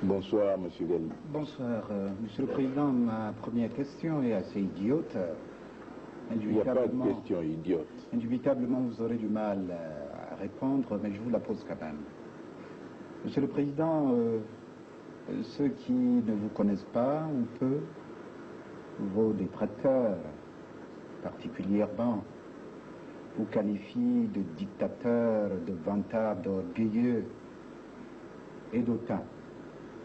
Bonsoir, Monsieur Galli. Bonsoir, Monsieur le Président. Ma première question est assez idiote. Il n'y a pas de question idiote. Indubitablement, vous aurez du mal à répondre, mais je vous la pose quand même. Monsieur le Président, ceux qui ne vous connaissent pas ou peu, vos détracteurs particulièrement, vous qualifient de dictateurs, de vantards, d'orgueilleux et d'autant.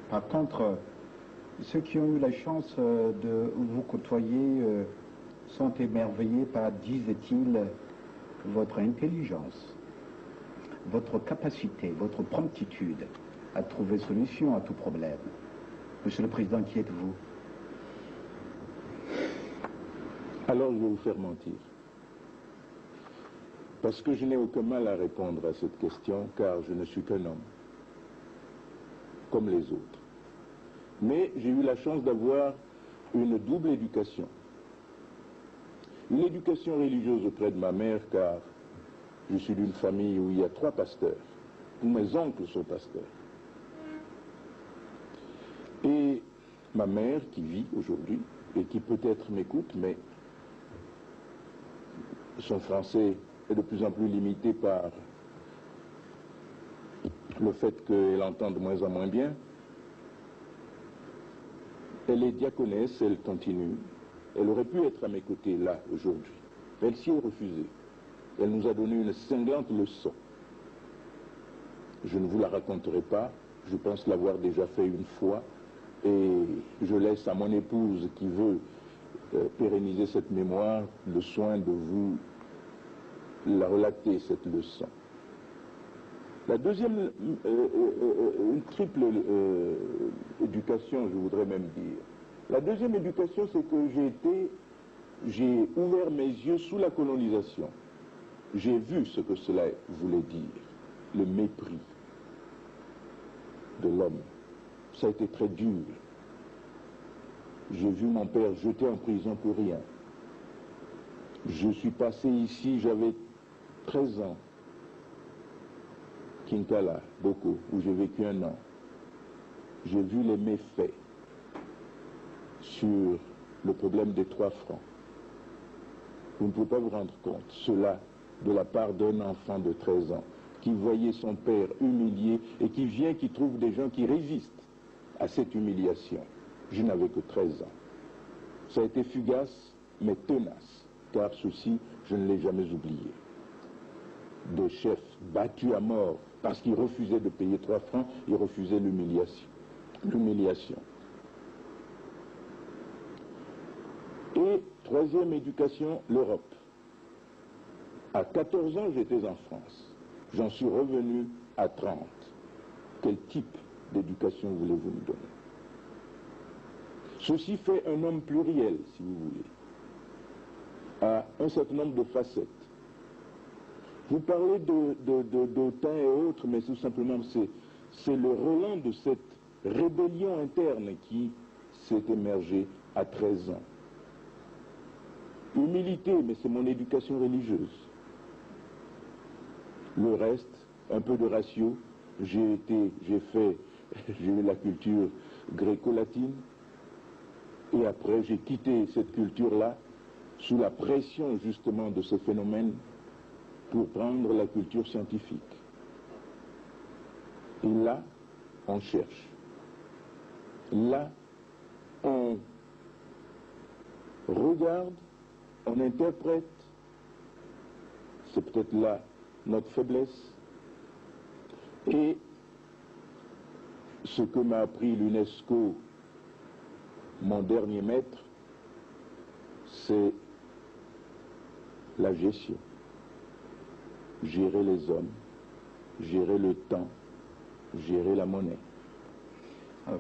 Par contre, ceux qui ont eu la chance de vous côtoyer sont émerveillés par, disait-il, votre intelligence, votre capacité, votre promptitude à trouver solution à tout problème. Monsieur le Président, qui êtes-vous? Alors je vais vous faire mentir. Parce que je n'ai aucun mal à répondre à cette question, car je ne suis qu'un homme, comme les autres. Mais j'ai eu la chance d'avoir une double éducation. Une éducation religieuse auprès de ma mère, car je suis d'une famille où il y a 3 pasteurs. Tous mes oncles sont pasteurs. Et ma mère qui vit aujourd'hui, et qui peut-être m'écoute, mais son français est de plus en plus limité par le fait qu'elle entend de moins en moins bien. Elle est diaconesse, elle continue. Elle aurait pu être à mes côtés là, aujourd'hui. Elle s'y est refusée. Elle nous a donné une cinglante leçon. Je ne vous la raconterai pas, je pense l'avoir déjà fait une fois, et je laisse à mon épouse qui veut pérenniser cette mémoire le soin de vous la relater, cette leçon. La deuxième, une triple éducation, je voudrais même dire. La deuxième éducation, c'est que j'ai ouvert mes yeux sous la colonisation. J'ai vu ce que cela voulait dire, le mépris de l'homme. Ça a été très dur. J'ai vu mon père jeté en prison pour rien. Je suis passé ici, j'avais 13 ans. Kinkala, Boko, où j'ai vécu 1 an. J'ai vu les méfaits sur le problème des 3 francs. Vous ne pouvez pas vous rendre compte, cela de la part d'un enfant de 13 ans qui voyait son père humilié et qui vient, qui trouve des gens qui résistent à cette humiliation. Je n'avais que 13 ans. Ça a été fugace, mais tenace, car ceci, je ne l'ai jamais oublié. Des chefs battus à mort parce qu'ils refusaient de payer 3 francs, ils refusaient l'humiliation. Et troisième éducation, l'Europe. À 14 ans, j'étais en France. J'en suis revenu à 30. Quel type d'éducation voulez-vous me donner? Ceci fait un homme pluriel, si vous voulez, à un certain nombre de facettes. Vous parlez d'OTAN et autres, mais tout simplement, c'est le relent de cette rébellion interne qui s'est émergée à 13 ans. Humilité, mais c'est mon éducation religieuse. Le reste, un peu de ratio, j'ai eu la culture gréco-latine, et après j'ai quitté cette culture-là sous la pression justement de ce phénomène pour prendre la culture scientifique. Et là, on cherche. Là, on regarde, on interprète. C'est peut-être là notre faiblesse. Et ce que m'a appris l'UNESCO, mon dernier maître, c'est la gestion. Gérer les hommes, gérer le temps, gérer la monnaie. Alors,